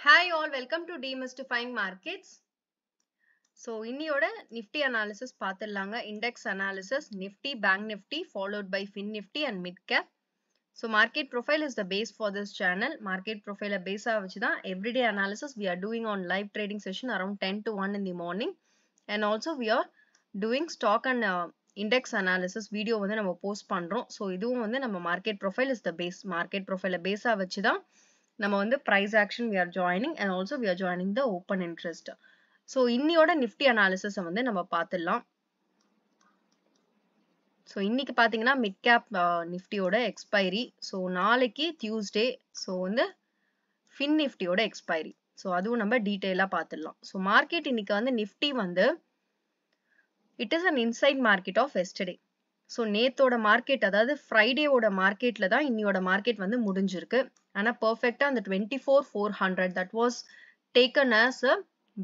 Hi all, welcome to Demystifying Markets. So, இன்னியோட Nifty analysis பார்த்திடலாங்க. Index analysis, Nifty, Bank Nifty, followed by Fin Nifty and Mid Cap. So, market profile is the base for this channel. Market profile base வச்சுதான் everyday analysis we are doing on live trading session around 10 to 1 in the morning. And also we are doing stock and index analysis video வந்து நம்ம post பண்றோம். So, இதுவும் வந்து நம்ம market profile is the base. Market profile base வச்சுதான் நம்ம வந்து price action we are joining and also we are joining the open interest. So, இன்னியோட Nifty analysis வந்து நம்ம பார்த்திடலாம். So, இன்னைக்கு பாத்தீங்கன்னா mid cap Nifty ஓட expiry. So, நாளைக்கு Tuesday. So, வந்து Fin Nifty ஓட expiry. So, அதுவும் நம்ம detail பார்த்திடலாம். So, market இன்னைக்கு வந்து Nifty வந்து it is an inside market of yesterday. So, நேத்தோட market அதாவது Friday ஓட marketல தான் இன்னியோட market வந்து முடிஞ்சிருக்கு. ஆனா perfect அந்த 24,400 that was taken as a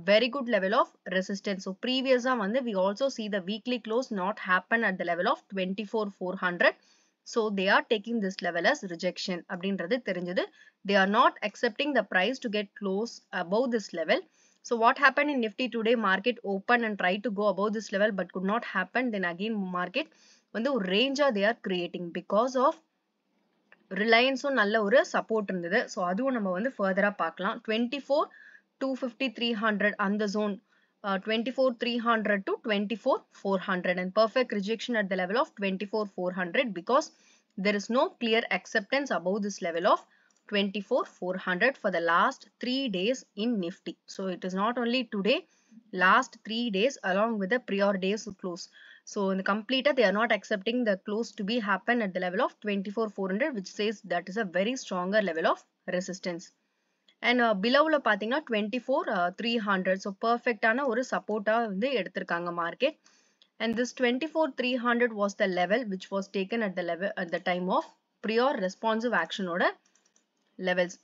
very good level of resistance. So, previous வந்து we also see the weekly close not happen at the level of 24,400. So, they are taking this level as rejection. அப்படின்றது தெரிஞ்சது. They are not accepting the price to get close above this level. So, what happened in Nifty today? Market open and tried to go above this level but could not happen. Then again market வந்து ஒரு range they are creating because of Reliance நல்ல ஒரு support இருந்தது. So, அதுவும் நம்ம வந்து further பார்க்கலாம். 24,250, 300 அந்த zone 24,300 to 24,400 and perfect rejection at the level of 24,400 because there is no clear acceptance above this level of 24,400 for the last 3 days in Nifty. So, it is not only today, last 3 days along with the prior days close. So, in the completer, they are not accepting the close to be happen at the level of 24,400, which says that is a very stronger level of resistance. And below la பாத்தீங்கன்னா 24,300. So, perfect ஆன ஒரு support வந்து எடுத்திருக்காங்க market. And this 24,300 was the level which was taken at the time of prior responsive action ஓட levels.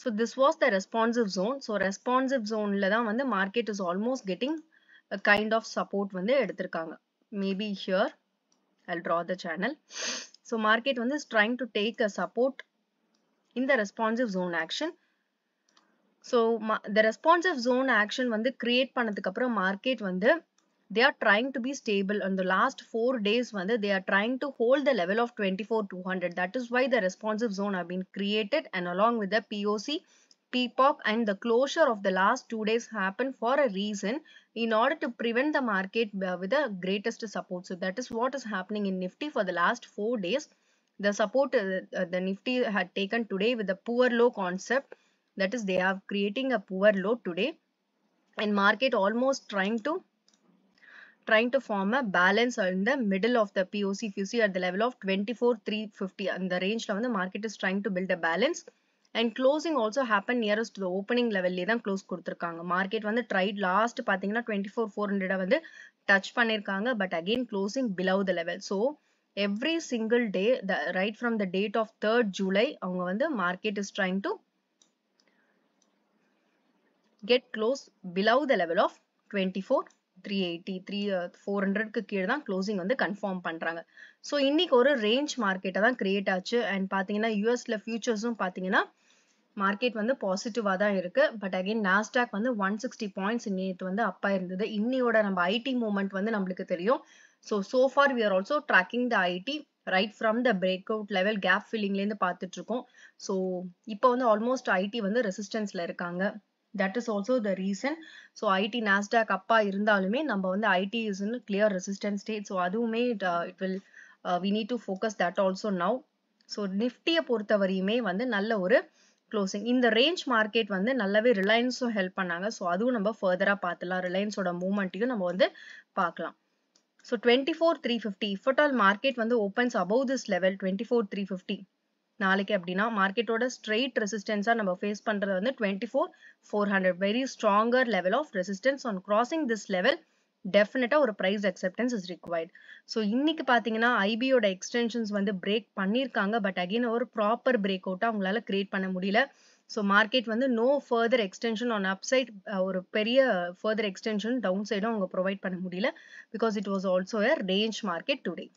So, this was the responsive zone. So, responsive zone ல தான் வந்து market is almost getting a kind of support வந்து எடுத்திருக்காங்க. Maybe here I'll draw the channel. So, market வந்து is trying to take a support in the responsive zone action. So, the responsive zone action வந்து create பண்ணதுக்கு அப்புறம் market வந்து they are trying to be stable. On the last 4 days வந்து they are trying to hold the level of 24,200. That is why the responsive zone have been created and along with the POC, PPOC and the closure of the last 2 days happened for a reason in order to prevent the market with the greatest support. So, that is what is happening in Nifty for the last 4 days. The support the Nifty had taken today with the poor low concept. That is they are creating a poor low today and market almost trying to form a balance in the middle of the POC. If you see at the level of 24,350 and the range the market is trying to build a balance and closing also happened nearest to the opening level தான் close கொடுத்திருக்காங்க. market வந்து tried last பாத்தீங்கன்னா 24,400 வந்து touch பண்ணிருக்காங்க but again closing below the level. So, every single day right from the date of 3rd July அவங்க வந்து market is trying to get close below the level of 24,380 400 க்கு கீழ தான் closing வந்து confirm பண்றாங்க. So, இன்னைக்கு ஒரு range market தான் create ஆச்சு and பாத்தீங்கன்னா USல futures பாத்தீங்கன்னா market வந்து பாசிட்டிவா தான் இருக்கு. But again Nasdaq வந்து 160 points நேத்து வந்து அப்பா இருந்தது. இன்னியோட நம்ம IT movement வந்து நம்மளுக்கு தெரியும். So far we are also tracking the IT right from the breakout level gap filling ல இருந்து பார்த்துட்டு இருக்கோம். So, இப்போ வந்து almost IT வந்து resistanceல இருக்காங்க. That is also the reason. So, IT Nasdaq அப்பா இருந்தாலுமே நம்ம வந்து IT is in clear resistance state. So, அதுவுமே it will we need to focus that also now. So, Nifty பொறுத்த வரையுமே வந்து நல்ல ஒரு closing. இந்த range market வந்து நல்லாவே Reliance help பண்ணாங்க. So, அதுவும் நம்ம further பார்த்துலாம். Reliance ஓட movementயும் நம்ம வந்து பார்க்கலாம். So, 24,350. If at all market வந்து opens above this level 24,350. நாளைக்கு அப்படின்னா மார்க்கெட்டோட straight resistance நம்ம face பண்றது வந்து 24,400. Very stronger level of resistance. On crossing this level definitely ஒரு price acceptance is required. So, இன்னைக்கு பாத்தீங்கன்னா IB ஓட extensions வந்து break பண்ணிருக்காங்க but again ஒரு proper breakout அவங்களால create பண்ண முடியல. So, market வந்து no further extension on upside ஒரு பெரிய further extension downside அவங்க provide பண்ண முடியல because it was also a range market today.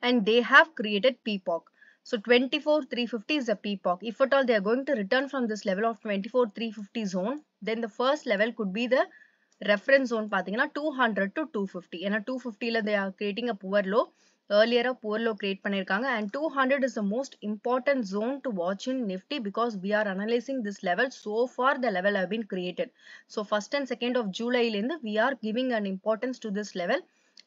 And they have created PPOC. So 24,350 is a peacock. If at all they are going to return from this level of 24,350 zone, then the first level could be the reference zone பாத்தீங்கன்னா 200 to 250. ஏன்னா 250ல they are creating a poor low. Earlier a poor low create பண்ணிருக்காங்க, and 200 is the most important zone to watch in Nifty because we are analyzing this level. So far the level have been created. So 1st and 2nd of July we are giving an importance to this level,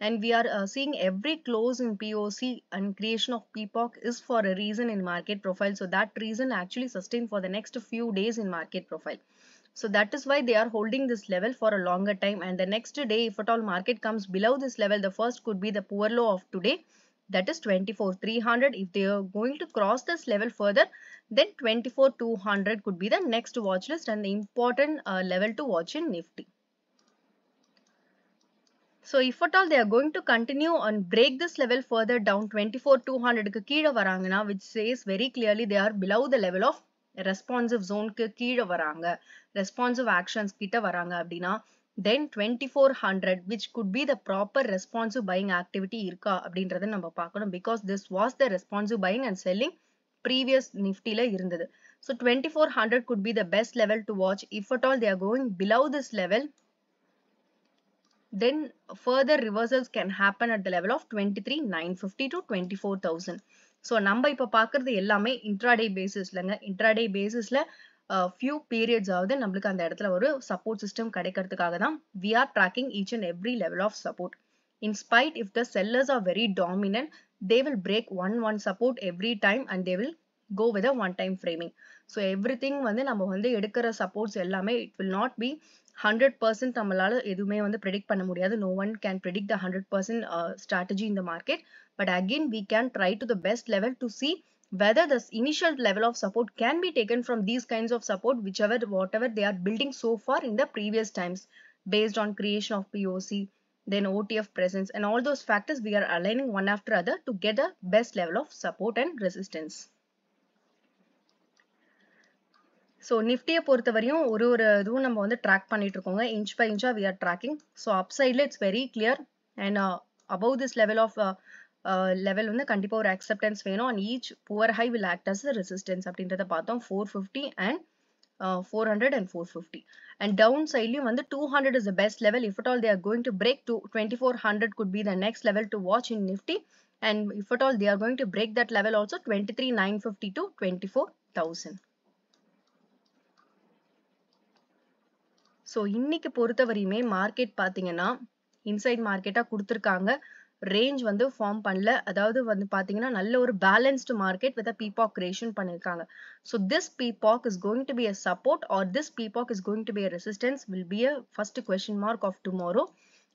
and we are seeing every close in POC and creation of peacock is for a reason in market profile. So that reason actually sustain for the next few days in market profile. So that is why they are holding this level for a longer time, and the next day if at all market comes below this level, the first could be the poor low of today, that is 24,300. If they are going to cross this level further, then 24,200 could be the next watch list and the important level to watch in Nifty. So if at all they are going to continue and break this level further down 24,200 க்கு கீழ வராங்கன்னா, which says very clearly they are below the level of responsive zone க்கு கீழ வராங்க, responsive actions கிட்ட வராங்க அப்படின்னா, then 2400 which could be the proper responsive buying activity இருக்கா அப்படின்றத நம்ம பார்க்கணும், because this was the responsive buying and selling previous Niftyல இருந்தது. So 2400 could be the best level to watch. If at all they are going below this level, then further reversals can happen at the level of 23,950 to 24,000. So நம்ம இப்ப பார்க்கிறது எல்லாமே intraday basisலங்க. Intraday basisல few periods ஆவது நம்மளுக்கு அந்த இடத்துல ஒரு support system கிடைக்கிறதுக்காக தான் we are tracking each and every level of support. In spite if the sellers are very dominant, they will break one support every time and they will go with a one time framing. So everything நம்ம எடுக்கிற supports எல்லாமே it will not be 100% நம்மளால எதுவுமே predict பண்ண முடியாது. No one can predict the 100% strategy in the market, but again we can try to the best level to see whether the initial level of support can be taken from these kinds of support, whatever they are building so far in the previous times, based on creation of POC, then OTF presence, and all those factors we are aligning one after other to get the best level of support and resistance. So Nifty பொறுத்தவரையும் ஒரு இதுவும் நம்ம track பண்ணிட்டு இருக்கோங்க, inch by inch we are tracking. So upside it's very clear, and above this level of level கண்டிப்பா ஒரு acceptance வேணும், and each poor high will act as a resistance அப்படின்றத பார்த்தோம். 450 and 400 and 450, and downsideலயும் 200 is the best level. If at all they are going to break to 2400 could be the next level to watch in Nifty, and if at all they are going to break that level also 23,950 to 24,000. So இன்னைக்கு பொறுத்தவரையுமே market பாத்தீங்கன்னா inside மார்க்கெட்டா கொடுத்திருக்காங்க, range form பண்ணல, அதாவது பாத்தீங்கன்னா நல்ல ஒரு balanced market with peacock creation பண்ணிருக்காங்க. So this peacock is going to be a support or this peacock is going to be a resistance will be a first question mark of tomorrow.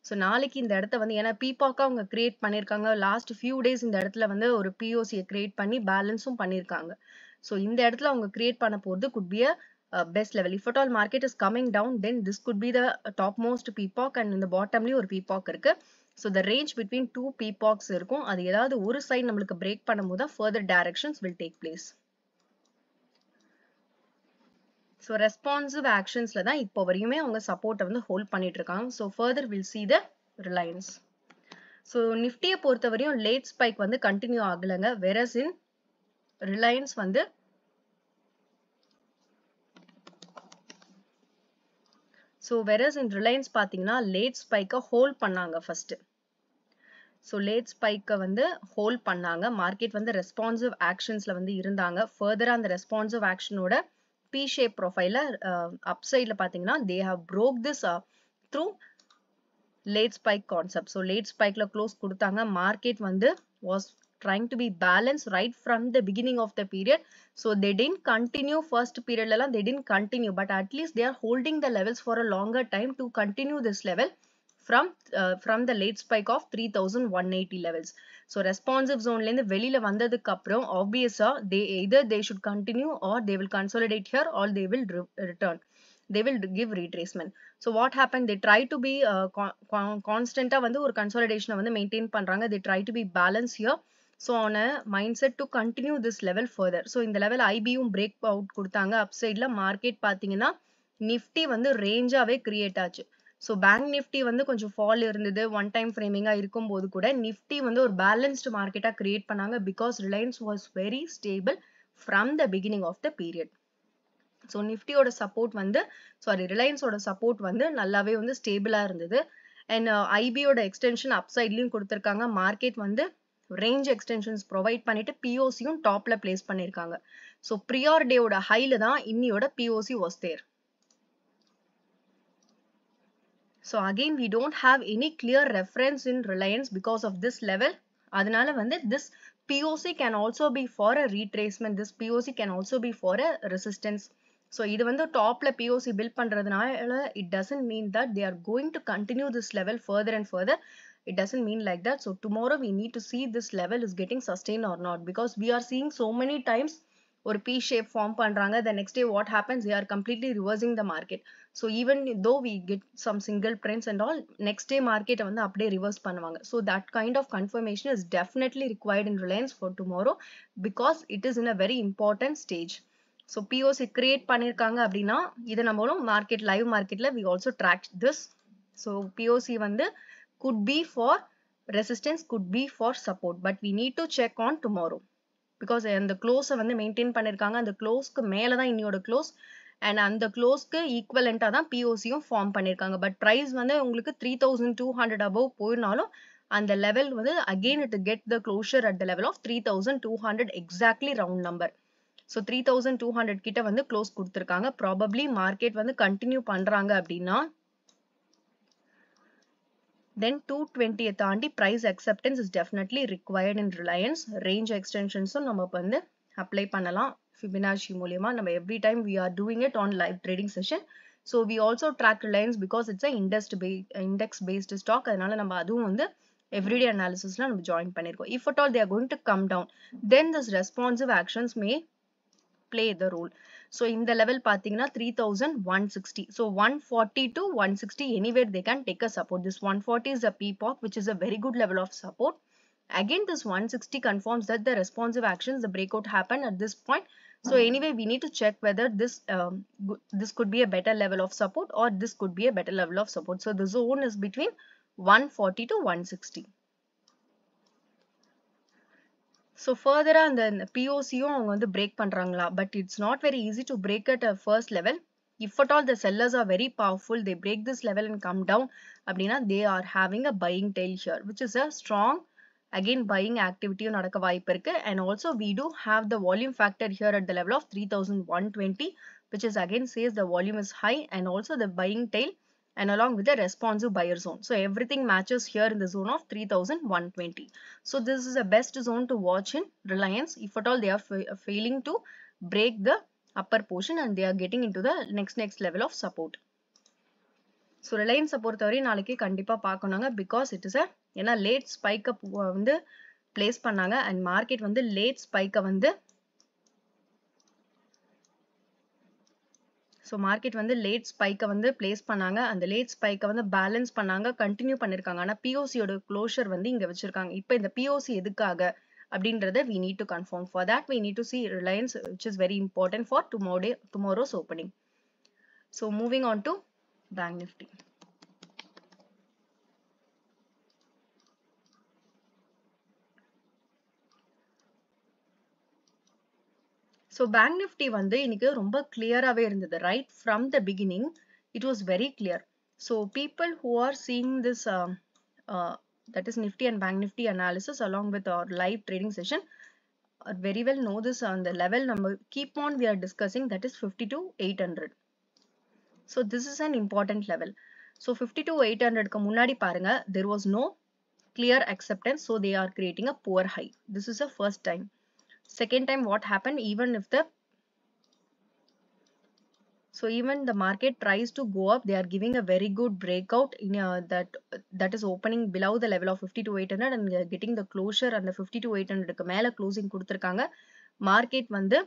So நாளைக்கு இந்த இடத்த ஏன்னா peacock அவங்க create பண்ணிருக்காங்க, last few days இந்த இடத்துல ஒரு POC create பண்ணி பேலன்ஸும் பண்ணிருக்காங்க. So இந்த இடத்துல அவங்க கிரியேட் பண்ண போறது could be a best level. If at all market is coming down, then this could be the topmost peacock, and in the bottom ஒரு peacock இருக்கு. So the range between two peacocks இருக்கும், அது ஏதாவது ஒரு side நம்மளுக்கு break பண்ணும்போது further directions will take place. So responsive actionsல தான் இப்போ வரையுமே அவங்க சப்போர்ட்டை ஹோல்ட் பண்ணிட்டு இருக்காங்க. So further we'll see the Reliance. So நிஃப்டியை பொறுத்தவரையும் லேட் ஸ்பைக் கண்டினியூ ஆகலங்க, whereas in Reliance So whereas in Reliance பாத்தீங்கன்னா லேட் ஸ்பைக்கை ஹோல்ட் பண்ணாங்க ஃபர்ஸ்ட். So லேட் ஸ்பைக்கை ஹோல்ட் பண்ணாங்க, மார்க்கெட் ரெஸ்பான்சிவ் ஆக்ஷன்ஸ்ல இருந்தாங்க. ஃபர்தரா அந்த ரெஸ்பான்சிவ் ஆக்ஷனோட பி ஷேப் ப்ரொஃபைல அப்சைட்ல பாத்தீங்கன்னா they have broke this through late spike concept. So late spikeல க்ளோஸ் கொடுத்தாங்க, market was trying to be balanced right from the beginning of the period. So they didn't continue first period la they didn't continue, but at least they are holding the levels for a longer time to continue this level from the late spike of 3180 levels. So responsive zone la irundhu velila vandadukku appuram obviously they should continue or they will consolidate here or they will return, they will give retracement. So what happened, they try to be constant ஒரு consolidation maintain பண்றாங்க, they try to be balanced here. So on a mindset to continue this level further. So இந்த level IBயும் break out கொடுத்தாங்க, upsideல market பாத்தீங்கன்னா Nifty ரேஞ்சாவே create ஆச்சு. So bank Nifty வந்து கொஞ்சம் fall இருந்தது, one time ஃப்ரேமிங்காக இருக்கும்போது கூட நிஃப்டி வந்து ஒரு பேலன்ஸ்டு மார்க்கெட்டாக கிரியேட் பண்ணாங்க because Reliance was very stable from the beginning of the period. So நிஃப்டியோட சப்போர்ட் வந்து ரிலையன்ஸோட சப்போர்ட் வந்து நல்லாவே வந்து ஸ்டேபிளாக இருந்தது. அண்ட் ஐபியோட எக்ஸ்டென்ஷன் அப்சைட்லையும் கொடுத்துருக்காங்க. மார்க்கெட் வந்து ரேஞ்ச் எக்ஸ்டென்ஷன்ஸ் ப்ரொவைட் பண்ணிட்டு பிஓசியும் டாப்ல பிளேஸ் பண்ணியிருக்காங்க. ஸோ ப்ரியார் டேயோட ஹைல தான் இன்னியோட POC was there. So again we don't have any clear reference in Reliance because of this level. அதனால வந்து this POC can also be for a retracement. This POC can also be for a resistance. So இது வந்து டாப்ல POC build பண்றதுனால it doesn't mean that they are going to continue this level further and further. It doesn't mean like that. So tomorrow we need to see this level is getting sustained or not, because we are seeing so many times ஒரு P shape form பண்றாங்க, the next day what happens, they are completely reversing the market. So even though we get some single prints and all, next day market வந்து அப்படியே reverse பண்ணுவாங்க. So that kind of confirmation is definitely required in Reliance for tomorrow, because it is in a very important stage. So POC create பண்ணிருக்காங்க அப்படின்னா இதை நம்மளும் market live marketல we also track this. So POC வந்து could be for resistance, could be for support, but we need to check on tomorrow. Because அந்த க்ளோஸை வந்து maintain பண்ணியிருக்காங்க. அந்த க்ளோஸ்க்கு மேலே தான் இன்னியோட க்ளோஸ், அண்ட் அந்த க்ளோஸ்க்கு ஈக்குவலண்ட்டாக தான் பிஓசியும் ஃபார்ம் பண்ணியிருக்காங்க. பட் ப்ரைஸ் வந்து உங்களுக்கு 3200 above போயினாலும் அந்த லெவல் வந்து again it get the closure at the level of 3200 exactly round number. So 3200 கிட்ட வந்து க்ளோஸ் கொடுத்துருக்காங்க. ப்ராபப்ளி மார்க்கெட் வந்து கண்டினியூ பண்ணுறாங்க அப்படின்னா then 220 தாண்டி price acceptance is definitely required in Reliance. Range extensions நம்ம வந்து apply பண்ணலாம் Fibonacci மூலியமா. நம்ம every time we are doing it on live trading session. So we also track Reliance because it's a index based stock. அதனால நம்ம அதுவும் வந்து everyday analysisல நம்ம join பண்ணிருக்கோம். If at all they are going to come down, then this responsive actions may play the role. So in the level பாத்தீங்கன்னா 3160. So 140 to 160 anywhere they can take a support. This 140 is a PPOC, which is a very good level of support. Again this 160 confirms that the responsive actions, the breakout happened at this point. So anyway we need to check whether this could be a better level of support or this could be a better level of support. So the zone is between 140 to 160. So further அந்த POCயும் அவங்க வந்து break பண்றாங்களா, but it's not very easy to break at a first level. If at all the sellers are very powerful, they break this level and come down அப்படின்னா they are having a buying tail here, which is a strong again buying activity நடக்க வாய்ப்பு இருக்கு. And also we do have the volume factor here at the level of 3120, which is again says the volume is high, and also the buying tail and along with the responsive buyer zone. So everything matches here in the zone of 3120. So this is the best zone to watch in Reliance. If at all they are failing to break the upper portion and they are getting into the next level of support. So Reliance பொறுத்தவரை நாளைக்கு கண்டிப்பா பார்க்கணுங்க, because it is a ஏன்னா late spike அப் வந்து place பண்ணாங்க, and market வந்து late ஸ்பைக்கை வந்து so market வந்து லேட் ஸ்பைக்கை வந்து பிளேஸ் பண்ணாங்க, அந்த லேட் ஸ்பைக்கை வந்து பேலன்ஸ் பண்ணாங்க, கண்டினியூ பண்ணியிருக்காங்க. ஆனால் பிஓசியோட க்ளோஷர் வந்து இங்கே வச்சிருக்காங்க. இப்போ இந்த பிஓசி எதுக்காக அப்படின்றத we need to confirm. For that we need to see Reliance, which is very important for tomorrow's opening. So moving on to Bank Nifty. So Bank Nifty வந்து இன்னைக்கு ரொம்ப கிளியராகவே இருந்தது. Right from the beginning it was very clear. So people who are seeing this that is Nifty and Bank Nifty analysis along with our live trading session very well know this on the level number keep on we are discussing, that is 52,800. So this is an important level. So 52,800 க்கு முன்னாடி பாருங்க there was no clear acceptance, so they are creating a poor high. This is the first time. Second time what happened, even the market tries to go up, they are giving a very good breakout in that is opening below the level of 52,800 and getting the closure and the 52,800 க்கு மேல closing கொடுத்திருக்காங்க. Market வந்து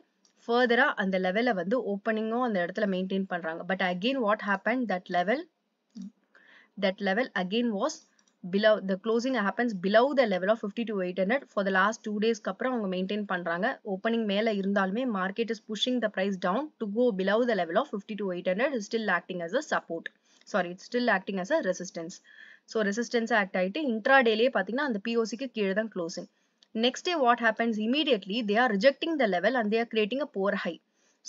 further அந்த லெவலை வந்து ஓப்பனிங்கும் அந்த இடத்துல maintain பண்றாங்க. But again what happened, that level again was below, the closing happens below the level of 52,800 for the last 2 days க்கு அப்புறம் அவங்க மெயின்டைன் பண்றாங்க. ஓப்பனிங் மேல இருந்தாலுமே market is pushing the price down to go below the level of 52,800 is still acting as a support. sorry, it's still acting as a resistance. So resistance act ஆயிட்டு intraday பாத்தீங்கன்னா அந்த POC க்கு கீழே தான் closing. Next day what happens, immediately they are rejecting the level and they are creating a poor high.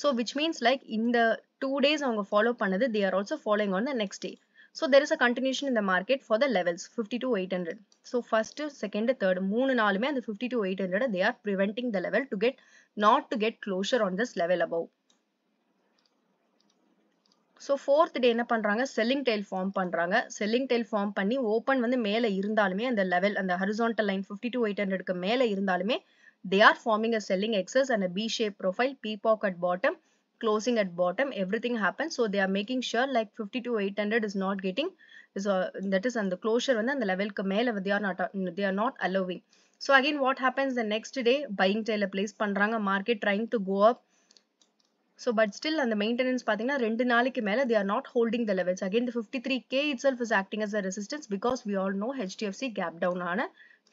So which means like in the 2 days அவங்க follow பண்ணது they are also following on the next day. So there is a continuation in the market for the levels 50 to 800. So first, second, third மூணு நாளுமே அந்த 50 to 800 they are preventing the level to get not to get closure on this level above. So fourth day என்ன பண்றாங்க, selling tail form பண்றாங்க. selling tail form பண்ணி open வந்து மேல இருந்தாலுமே அந்த level அந்த horizontal line 50 to 800 க்கு மேல இருந்தாலுமே they are forming a selling excess and a B shape profile, peacock at bottom, closing at bottom, everything happens. So they are making sure like 50 to 800 is not getting that is and the closure வந்து அந்த level க்கு மேல they are not allowing. So again what happens, the next day buying tail place பண்றாங்க, market trying to go up. So but still on the maintenance பாத்தீங்கன்னா 2 நாளைக்கு மேல they are not holding the levels. Again the 53k itself is acting as a resistance because we all know HDFC gap down ஆன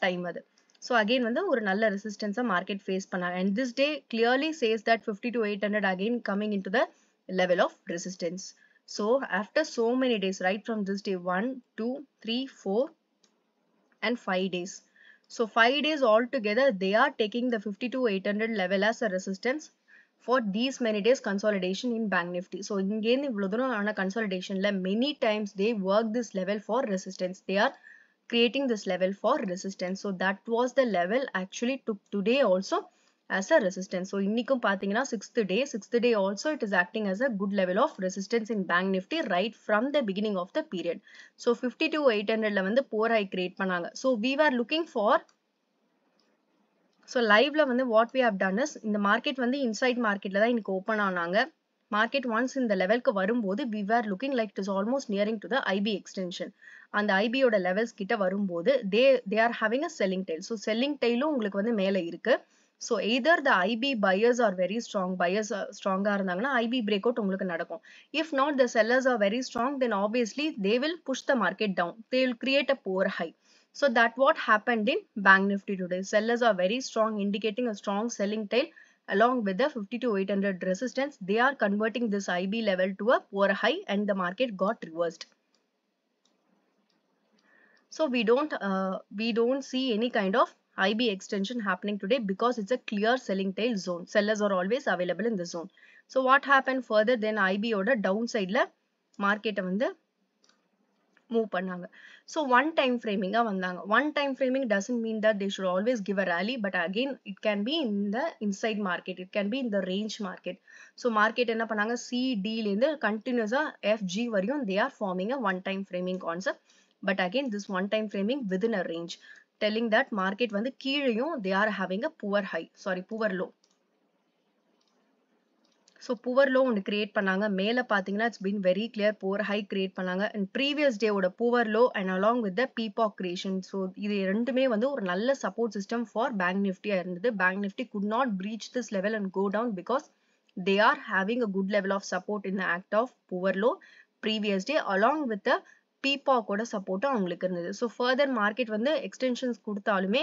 time அது. So again வந்து ஒரு நல்ல resistance market face பண்ணாங்க, and this day clearly says that 50 to 800 again coming into the level of resistance. So after so many days, right from this day 1 2 3 4 and 5 days, so 5 days altogether they are taking the 50 to 800 level as a resistance for these many days consolidation in Bank Nifty. So இங்கேருந்து இவ்வளவு தூரம் ஆன consolidationல many times they work this level for resistance. They are creating this level for resistance. So that was the level actually took today also as a resistance. So இன்னிக்கும் பாத்தீங்கன்னா sixth day also it is acting as a good level of resistance in Bank Nifty right from the beginning of the period. So 50 to 800ல வந்து poor high create பண்ணாங்க. So we were looking for, so liveல வந்து what we have done is இந்த market வந்து inside marketல தான் இன்னைக்கு open ஆனாங்க. market once இந்த லெவலுக்கு வரும்போது we were looking like it is almost nearing to the IB extension. அந்த IB ஓட levels கிட்ட வரும்போது they are having a selling tail. So selling tailம் உங்களுக்கு வந்து மேல இருக்கு. So either the IB buyers are very strong, buyers strong-ஆ இருந்தாங்கன்னா IB breakout உங்களுக்கு நடக்கும். If not, the sellers are very strong, then obviously they will push the market down. They will create a poor high. So that what happened in Bank Nifty today. Sellers are very strong, indicating a strong selling tail along with the 50 to 800 resistance. They are converting this IB level to a poor high and the market got reversed. So we don't see any kind of IB extension happening today because it's a clear selling tail zone. Sellers are always available in the zone. So what happened further, then IB oda downside la market வந்து move பண்ணாங்க. So one time framing வந்தாங்க. One time framing doesn't mean that they should always give a rally, but again it can be in the inside market, it can be in the range market. So market என்ன பண்ணாங்க, CD ல இருந்து continuous FG வரையும் they are forming a one time framing concept. But again this one time framing within a range, telling that market வந்து கீழையும் they are having a poor low. So poor low ஒன்று create பண்ணாங்க. மேல பாத்தீங்கன்னா it's been very clear poor high create பண்ணாங்க. And previous day ஓட poor low and along with the peacock creation. So இது ரெண்டுமே வந்து ஒரு நல்ல support system for Bank Nifty இருந்தது. Bank Nifty could not breach this level and go down because they are having a good level of support in the act of poor low previous day along with the peacock ஓட support அவங்களுக்கு இருந்தது. So further market வந்து extensions கொடுத்தாலுமே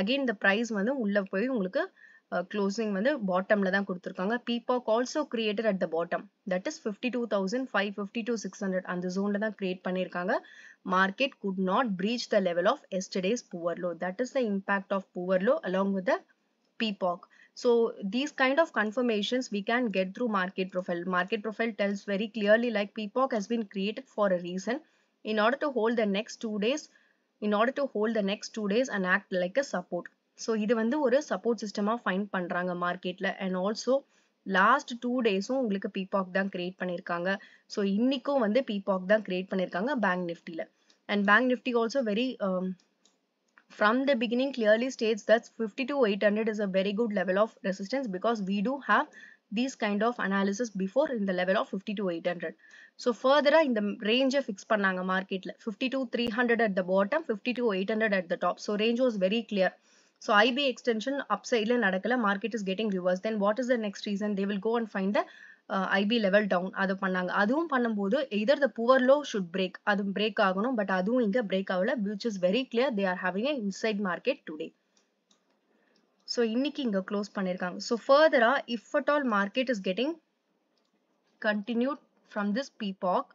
again the price வந்து உள்ள போய் உங்களுக்கு closing வந்து bottomல தான் கொடுத்திருக்காங்க. peacock also created at the bottom, that is 52,550 to 600 அந்த zoneல தான் create பண்ணிருக்காங்க. market could not breach the level of yesterday's poor low. That is the impact of poor low along with the peacock. So these kind of confirmations we can get through market profile. Market profile tells very clearly like peacock has been created for a reason in order to hold the next 2 days, and act like a support. So இது வந்து ஒரு support system find பண்றாங்க marketல. And also last 2 days உங்களுக்கு peacock தான் create பண்ணிருக்காங்க. So இன்னிக்கும் வந்து peacock தான் create பண்ணிருக்காங்க Bank Niftyல. And Bank Nifty also very from the beginning clearly states that 50 to 800 is a very good level of resistance because we do have these kind of analysis before in the level of 50 to 800. So further in the range fix பண்ணாங்க marketல 50 to 300 at the bottom, 50 to 800 at the top. So range was very clear. So IB extension upside la nadakala, market is getting reversed. Then what is the next reason? They will go and find the IB level down. அது பண்ணாங்க. அதுவும் பண்ணும்போது either the poor low should break, அது break ஆகணும், but அதுவும் இங்க break ஆகல, which is very clear they are having an inside market today. So இன்னைக்கு இங்க close பண்ணிருக்காங்க. So further if at all market is getting continued from this peacock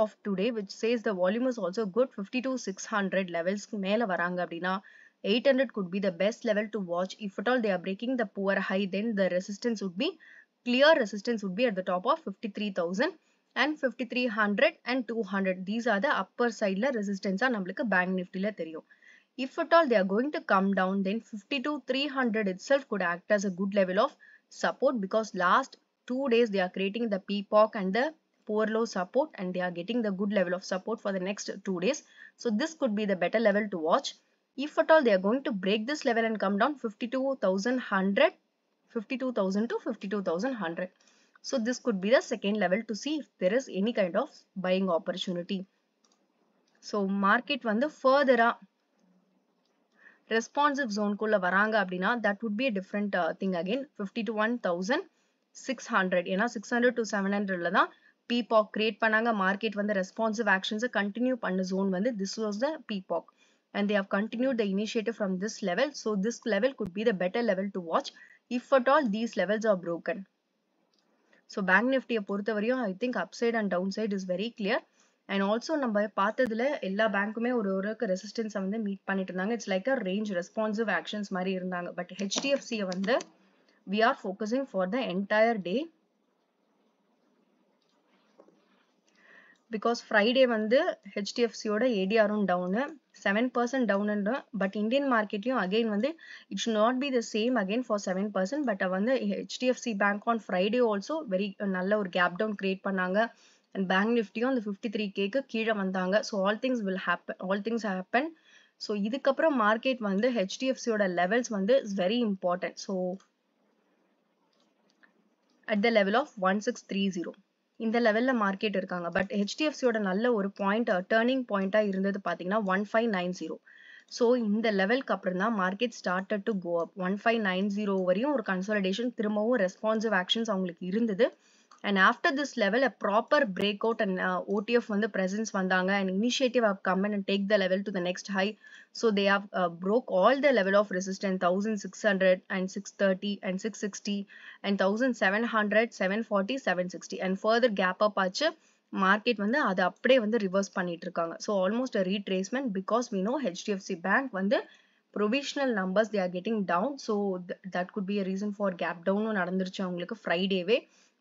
of today, which says the volume is also good. 52,600 levels மேல வராங்க அப்படின்னா 800 could be the best level to watch. If at all they are breaking the poor high, then the resistance would be clear resistance would be at the top of 53,000 and 5300 and 200. These are the upper side la resistance ah நம்மளுக்கு bank nifty la தெரியும். If at all they are going to come down, then 52,300 itself could act as a good level of support, because last 2 days they are creating the peacock and the poor low support, and they are getting the good level of support for the next 2 days. So this could be the better level to watch. If at all they are going to break this level and come down 52,100, 52,000 to 52,100. So this could be the second level to see if there is any kind of buying opportunity. So market வந்து further responsive zone குள்ள வராங்க அப்படின்னா that would be a different thing again. 51,600, ஏன்னா 600 to 700ல தான் peacock create பண்ணாங்க. market வந்து responsive actions continue பண்ண zone வந்து this was the peacock, and they have continued the initiative from this level. So this level could be the better level to watch if at all these levels are broken. So bank nifty பொறுத்த வரையும் I think upside and downside is very clear. And also நம்ம பார்த்ததுல எல்லா பேங்க்குமே ஒரு resistance வந்து meet பண்ணிட்டு இருந்தாங்க. It's like a range responsive actions மாதிரி இருந்தாங்க. பட் HDFC வந்து we are focusing for the entire day, because Friday வந்து HDFC ஓட ADR down 7% down, but Indian marketலயும் again வந்து it should not be the same again for 7%, but வந்து HDFC bank on Friday also very நல்ல ஒரு gap down create பண்ணாங்க. And bank nifty on the 53k க்கு கீழ வந்தாங்க. So all things will happen, all things happen. So இதுக்கப்புறம் market வந்து HDFC ஓட levels வந்து is very important. So at the level of 1630 இந்த லெவல்ல மார்க்கெட் இருக்காங்க. பட் HDFC ஓட நல்ல ஒரு பாயிண்ட் டர்னிங் பாயிண்டா இருந்தது பாத்தீங்கன்னா 1590. ஸோ இந்த லெவலுக்கு அப்புறம் தான் மார்க்கெட் ஸ்டார்டட் டு கோ அப். 1590 வரையும் ஒரு கன்சாலிடேஷன், திரும்பவும் ரெஸ்பான்சிவ் ஆக்ஷன்ஸ் அவங்களுக்கு இருந்தது. And after this level, a proper breakout and OTF வந்து presence வந்தாங்க, and initiative have come in and take the level to the next high. So they have broke all the level of resistance 1600 and 630 and 660 and 1700, 740, 760, and further gap up ஆச்சு. market வந்து அது அப்படியே வந்து reverse பண்ணிட்டு இருக்காங்க. So almost a retracement, because we know HDFC bank வந்து provisional numbers they are getting down. So that could be a reason for gap down நடந்துருச்சு அவங்களுக்கு ஃப்ரைடேவே.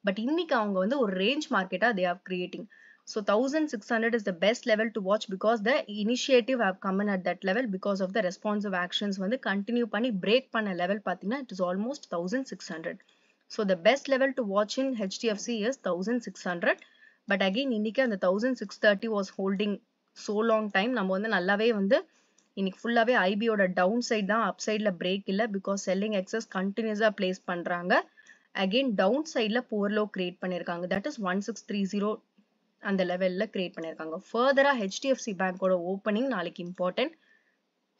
பட் இன்னைக்கு அவங்க வந்து ஒரு ரேஞ்ச் மார்க்கெட்டா they are creating. So 1600 is the best level to watch, because the initiative have come in at that level, because of the responsive actions வந்து continue பண்ணி break பண்ண level பாத்தீங்கன்னா it is almost 1600. So the best level to watch in HDFC is 1600. But again இன்னைக்கு அந்த 1630 was holding so long time. நம்ம வந்து நல்லாவே வந்து இன்னைக்கு ஃபுல்லாவே IB ஓட டவுன் சைட் தான், அப் சைட்ல பிரேக் இல்ல, because selling excess continuously place பண்றாங்க. Again down side la poor low create பண்ணிருக்காங்க, that is 1630 அந்த லெவல்ல create பண்ணிருக்காங்க. further HDFC bank ஓட opening நாளைக்கு important.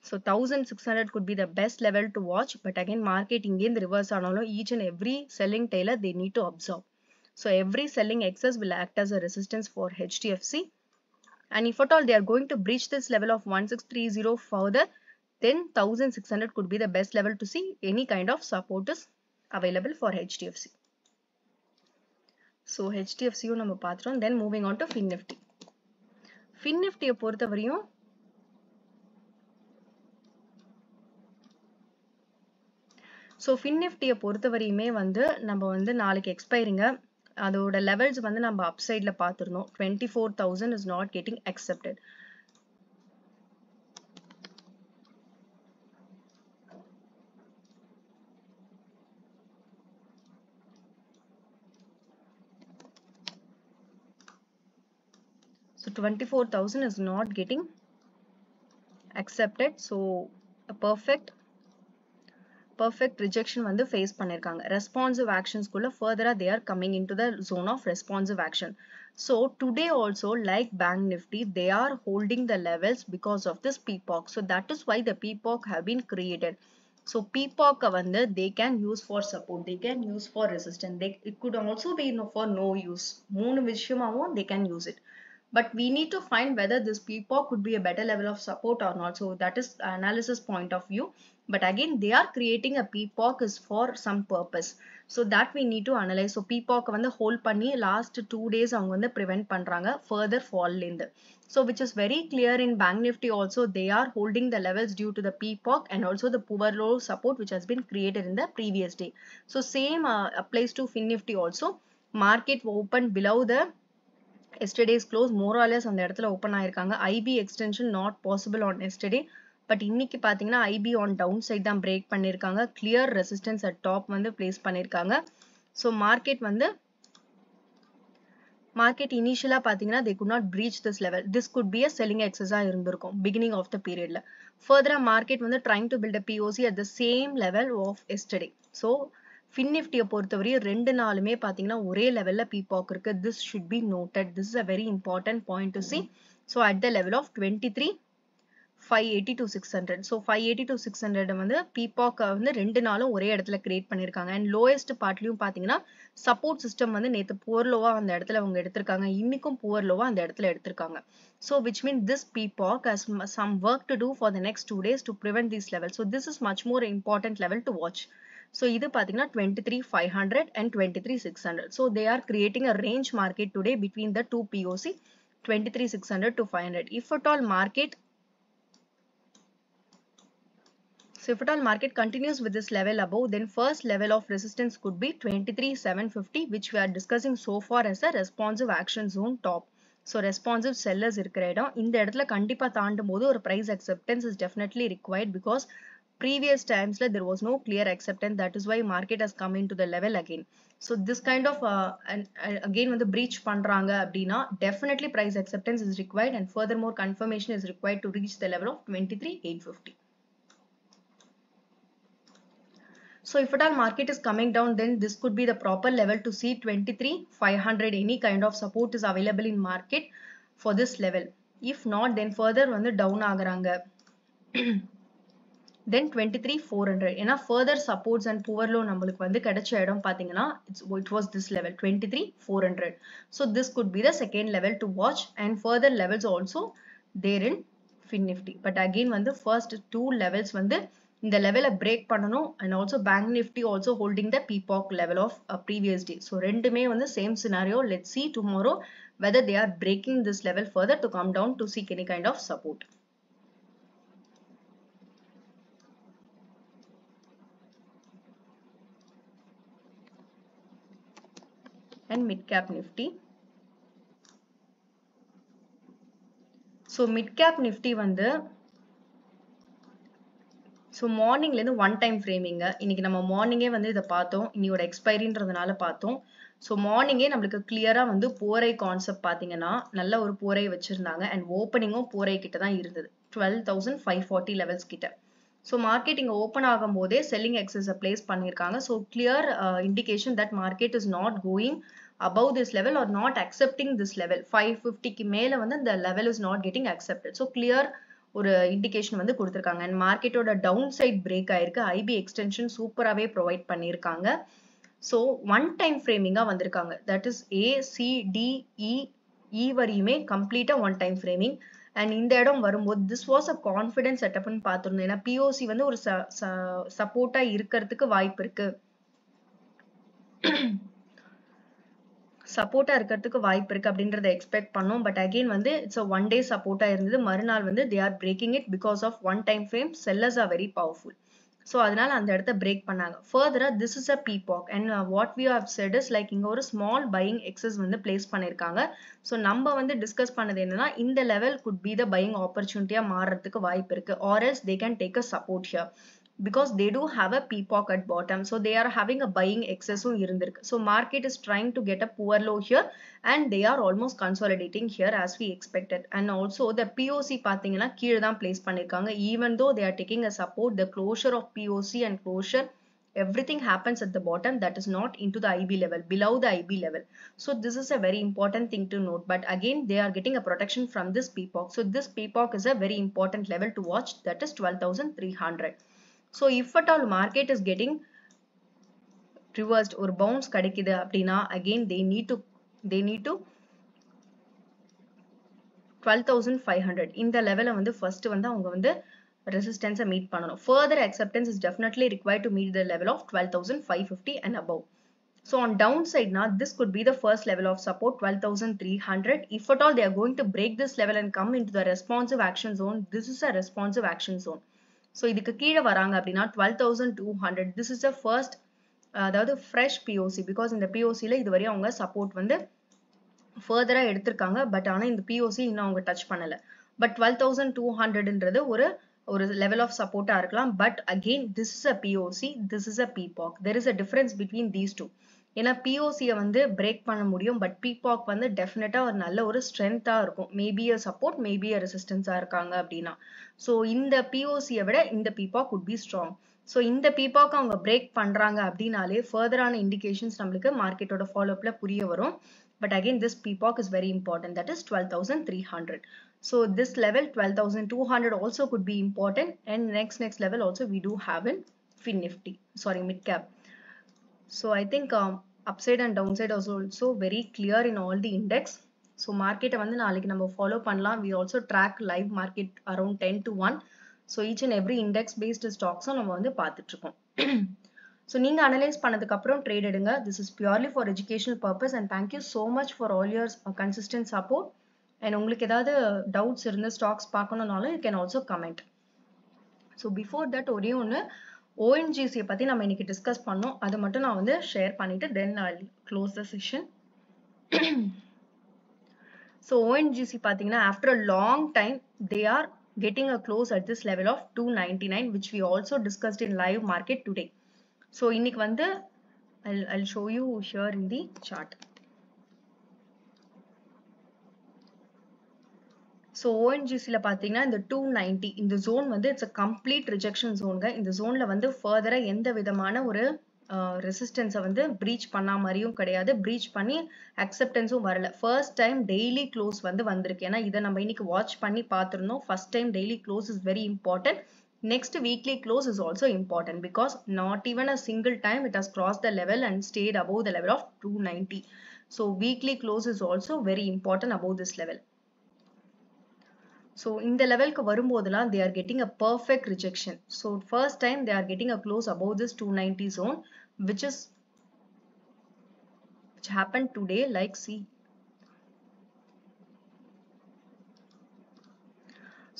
So 1600 could be the best level to watch, but again market இங்கே இருந்து reverse ஆனாலும் each and every selling tailor they need to observe. So every selling excess will act as a resistance for HDFC, and if at all they are going to breach this level of 1630 further, then 1600 could be the best level to see any kind of support is available for HDFC. So HDFC நம்ம பாத்துறோம். Then moving on to FinNifty. FinNifty பொறுத்த வரையும் So FinNifty பொறுத்த வரையுமே வந்து நம்ம வந்து நாளைக்கு எக்ஸ்பைரிங்க, அதோட லெவல்ஸ் வந்து நம்ம அப் சைட்ல பாத்துறோம். 24,000 is not getting accepted. So 24,000 is not getting accepted. So a perfect rejection வந்து face பண்ணிருக்காங்க. responsive actions குள்ள further they are coming into the zone of responsive action. So today also, like Bank Nifty, they are holding the levels because of this peacock. So that is why the peacock have been created. So peacock வந்து they can use for support, they can use for resistance, it could also be for no use. மூணு விஷயமாவும் they can use it. but we need to find whether this peacock could be a better level of support or not. So that is analysis point of view. But again, they are creating a peacock is for some purpose, so that we need to analyze. So peacock வந்து hold பண்ணி last 2 days அவங்க வந்து prevent பண்றாங்க further fall இருந்து. So which is very clear in bank nifty also, they are holding the levels due to the peacock and also the poor low support which has been created in the previous day. So same applies to fin nifty also. Market opened below the yesterday's close, more or less அந்த இடத்துல open ஆயிருக்காங்க. IB extension not possible on yesterday, but இன்னைக்கு பாத்தீங்கன்னா IB on downside தான் break பண்ணிருக்காங்க. Clear resistance at top வந்து place பண்ணிருக்காங்க. So market initially பாத்தீங்கன்னா they could not breach this level. This could be a selling excess இருந்திருக்கும் beginning of the periodல. Further market வந்து trying to build a POC at the same level of yesterday. So fin nifty பொறுத்தவரை ரெண்டு நாளுமே பாத்தீங்கன்னா ஒரே லெவல்ல peacock இருக்கு. This should be noted. This is a very important point to see. So at the level of 23,580 to 600. So 580 to 600 வந்து peacock வந்து ரெண்டு நாளும் ஒரே இடத்துல கிரியேட் பண்ணிருக்காங்க. And lowest partலயும் பாத்தீங்கன்னா support system வந்து நேத்து poor low-ஆ அந்த இடத்துல அவங்க எடுத்திருக்காங்க. இன்னைக்கும் poor low-ஆ அந்த இடத்துல எடுத்திருக்காங்க. So which means this peacock has some work to do for the next 2 days to prevent these levels. So this is much more important level to watch. So இது பாத்தீங்கன்னா 23,500 and 23,600. So they are creating a range market today between the two POC 23,600 to 500. If at all market continues with this level above, then first level of resistance could be 23,750, which we are discussing so far as a responsive action zone top. So responsive sellers இருக்கிற இடம் இந்த இடத்துல கண்டிப்பா தாண்டும் போது ஒரு price acceptance is definitely required, because previous times there was no clear acceptance. That is why market has come into the level again. So this kind of again when the breach பண்றாங்க அப்படின்னா definitely price acceptance is required, and furthermore confirmation is required to reach the level of 23,850. So if at all market is coming down, then this could be the proper level to see 23,500. Any kind of support is available in market for this level. If not, then further வந்து down ஆகுறாங்க. Then 23,400. ஏன்னா further supports and poor low நம்மளுக்கு வந்து கிடைச்ச இடம் பாத்தீங்கன்னா it was this level 23,400. So this could be the second level to watch, and further levels also there in fin nifty. But again வந்து first two levels வந்து இந்த லெவலை break பண்ணணும், and also bank nifty also holding the peacock level of a previous day. So ரெண்டுமே வந்து same scenario. Let's see tomorrow whether they are breaking this level further to come down to seek any kind of support. And mid cap nifty. So mid cap nifty வந்து so மார்னிங்லேருந்து one time ஃப்ரேமிங்க. இன்னைக்கு நம்ம மார்னிங்கே வந்து இதை பார்த்தோம், இன்னையோட எக்ஸ்பைரின்றதுனால பார்த்தோம். So மார்னிங்கே நம்மளுக்கு கிளியராக வந்து போரை கான்செப்ட் பார்த்தீங்கன்னா நல்ல ஒரு போரை வச்சிருந்தாங்க, அண்ட் ஓப்பனிங்கும் போரை கிட்ட தான் இருந்தது 12,540 லெவல்ஸ் கிட்ட. ஸோ மார்க்கெட் இங்கே ஓப்பன் ஆகும் போதே செல்லிங் எக்ஸஸை பிளேஸ் பண்ணியிருக்காங்க. So clear indication that market is not going above this level or not accepting this level. 550க்கு மேல வந்து the level is not getting accepted. So clear ஒரு இண்டிகேஷன் வந்து கொடுத்திருக்காங்க, அண்ட் மார்க்கெட்டோட டவுன் சைட் பிரேக் ஆயிருக்கு. IP extension சூப்பராகவே provide பண்ணியிருக்காங்க. So one time ஃப்ரேமிங்கா வந்திருக்காங்க. தட் இஸ் ACDE வரையுமே கம்ப்ளீட்டா ஒன் டைம் ஃப்ரேமிங். அண்ட் இந்த இடம் வரும்போது திஸ் வாஸ் அ கான்ஃபிடன்ஸ் செட்டப்னு பார்த்துருந்தோம். ஏன்னா பிஓசி வந்து ஒரு சப்போர்ட்டா இருக்கிறதுக்கு வாய்ப்பு இருக்கு, சப்போர்ட்டா இருக்கிறதுக்கு வாய்ப்பு இருக்கு அப்படின்றத எக்ஸ்பெக்ட் பண்ணோம். பட் அகைன் வந்து இட்ஸ் ஒன் டே சப்போர்ட்டா இருந்தது. மறுநாள் வந்து they are breaking it because of one time frame. Sellers are very powerful. So அதனால அந்த இடத்த பிரேக் பண்ணாங்க. ஃபர்தரா this is a pullback, and what we have set is like இங்க ஒரு ஸ்மால் பையிங் எக்ஸஸ் வந்து பிளேஸ் பண்ணிருக்காங்க. ஸோ நம்ம வந்து டிஸ்கஸ் பண்ணது என்னன்னா இந்த level could be the buying ஆப்பர்ச்சுனிட்டியா மாறதுக்கு வாய்ப்பு இருக்கு, or else they can take a support here, because they do have a peacock at bottom. So they are having a buying excess இருந்திருக்கு. So market is trying to get a poor low here, and they are almost consolidating here as we expected. And also the POC பாத்தீங்கன்னா கீழே தான் place பண்ணிருக்காங்க. Even though they are taking a support, the closure of POC and closure, everything happens at the bottom, that is not into the IB level, below the IB level. So this is a very important thing to note. But again they are getting a protection from this peacock. So this peacock is a very important level to watch, that is 12,300. So if at all market is getting reversed or bounce கிடைக்குது அப்படின்னா again they need to 12,500 இந்த லெவலை வந்து first வந்து அவங்க வந்து resistance meet பண்ணணும். Further acceptance is definitely required to meet the level of 12,550 and above. So on downside now, this could be the first level of support 12,300. If at all they are going to break this level and come into the responsive action zone, this is a responsive action zone. So இதுக்கு கீழே வராங்க அப்படின்னா 12,200. This is the first அதாவது fresh POC because இந்த POC ல இதுவரை அவங்க support வந்து further எடுத்திருக்காங்க பட் ஆனா இந்த POC இன்னும் அவங்க டச் பண்ணல. பட் 12,200ன்றது ஒரு level of support இருக்கலாம். But again, this is a POC, this is a PPOC. There is a difference between these two. ஏன்னா POC வந்து break பண்ண முடியும். But PPOC வந்து definitely ஒரு நல்ல ஒரு strength இருக்கும். Maybe a support, maybe a resistance இருக்காங்க அப்படின்னா. So இந்த POC விட இந்த PPOC would be strong. So இந்த PPOC அவங்க break பண்றாங்க அப்படின்னாலே further ஆன indications நம்மளுக்கு மார்க்கெட்டோட follow upல புரிய வரும். But again, this PPOC is very important. That is 12,300. So this level 12,200 also could be important, and next level also we do have in Fin Nifty, sorry, mid cap. So I think upside and downside is also very clear in all the index. So market வந்து நாளைக்கு நம்ம follow பண்ணலாம். We also track live market around 10 to 1. So each and every index based stocks நம்ம வந்து பார்த்துட்டு இருக்கோம். So நீங்க analyse பண்ணதுக்கு அப்புறம் ட்ரேட் எடுங்க. This is purely for educational purpose, and thank you so much for all your consistent support. And உங்களுக்கு ஏதாவது doubts இருந்த stocks பார்க்கணும்னாலும் you can also comment. So before that ஒரே ஒன்று ONGC பத்தி நம்ம இன்னைக்கு டிஸ்கஸ் பண்ணோம். அதை மட்டும் நான் வந்து ஷேர் பண்ணிட்டு then I'll close the session. So ONGC பார்த்தீங்கன்னா after a long time they are getting a close at this level of 299, which we also discussed in live market today. So இன்னைக்கு வந்து I'll show you here in the chart. So ONGC ல பார்த்தீங்கன்னா இந்த 290 இந்த zone வந்து it's a complete rejection zone. இந்த zoneல வந்து further எந்த விதமான ஒரு resistance வந்து breach பண்ணா மாதிரியும் கிடையாது, breach பண்ணி acceptanceம் வரல. First time daily close வந்து வந்திருக்கு. ஏன்னா இதை நம்ம இன்னைக்கு watch பண்ணி பார்த்திருந்தோம். First time daily close is very important. Next weekly close is also important because not even a single time it has crossed the level and stayed above the level of 290. So weekly close is also very important above this level. So in the level வரும்போதெல்லாம் they are getting a perfect rejection. So first time they are getting a close above this 290 zone, which happened today. Like see,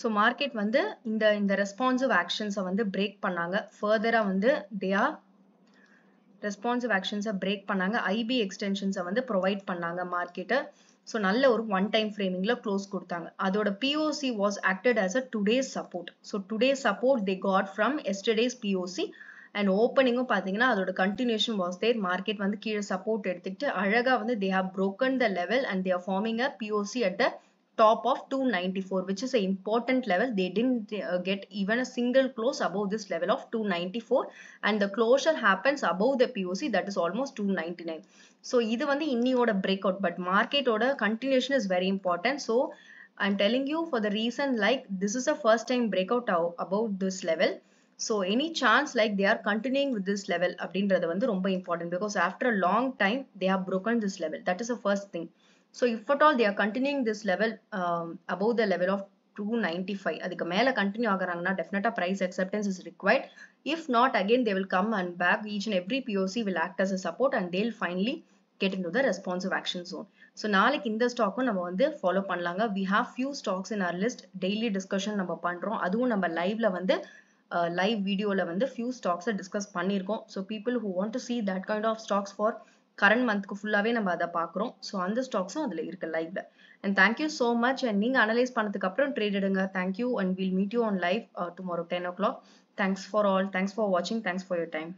so market வந்து இந்த responsive actions வந்து break பண்ணாங்க. Further வந்து they are responsive actions break பண்ணாங்க. IB extensions வந்து provide பண்ணாங்க market. So நல்ல ஒரு one time framingல close கொடுத்தாங்க. அதோட POC was acted as a today's support. So today's support they got from yesterday's POC, and opening பார்த்தீங்கன்னா அதோட continuation was there. Market வந்து கீழே support எடுத்துக்கிட்டு அழகா வந்து they have broken the level and they are forming a POC at the top of 294, which is an important level. They didn't get even a single close above this level of 294, and the closure happens above the POC, that is almost 299. So இது வந்து இன்னியோட breakout, but market ஓட continuation is very important. So I'm telling you for the reason like this is a first time breakout above this level. So any chance like they are continuing with this level அப்படின்றது வந்து ரொம்ப important, because after a long time they have broken this level. That is the first thing. So if at all they are continuing this level above the level of 295, அதுக்கு மேல continue ஆகுறாங்கன்னா definitely price acceptance is required. If not, again they will come and back. Each and every POC will act as a support and they'll finally get into the responsive action zone. So நாளைக்கு இந்த ஸ்டாக்கும் நம்ம வந்து follow பண்ணலாங்க. We have few stocks in our list. Daily discussion நம்ம பண்றோம். அதுவும் நம்ம லைவ்ல வந்து live videoல வந்து few stocks டிஸ்கஸ் பண்ணியிருக்கோம். So people who want to see that kind of stocks for current monthக்கு ஃபுல்லாவே நம்ம அதை பார்க்குறோம். ஸோ அந்த ஸ்டாக்ஸும் அதில் இருக்கு லைவ்ல. And thank you so much. And நீங்கள் அனலைஸ் பண்ணதுக்கு அப்புறம் ட்ரேட் எடுங்க. Thank you, and will meet you on live tomorrow 10 o'clock. Thanks for all. Thanks for watching. Thanks for your time.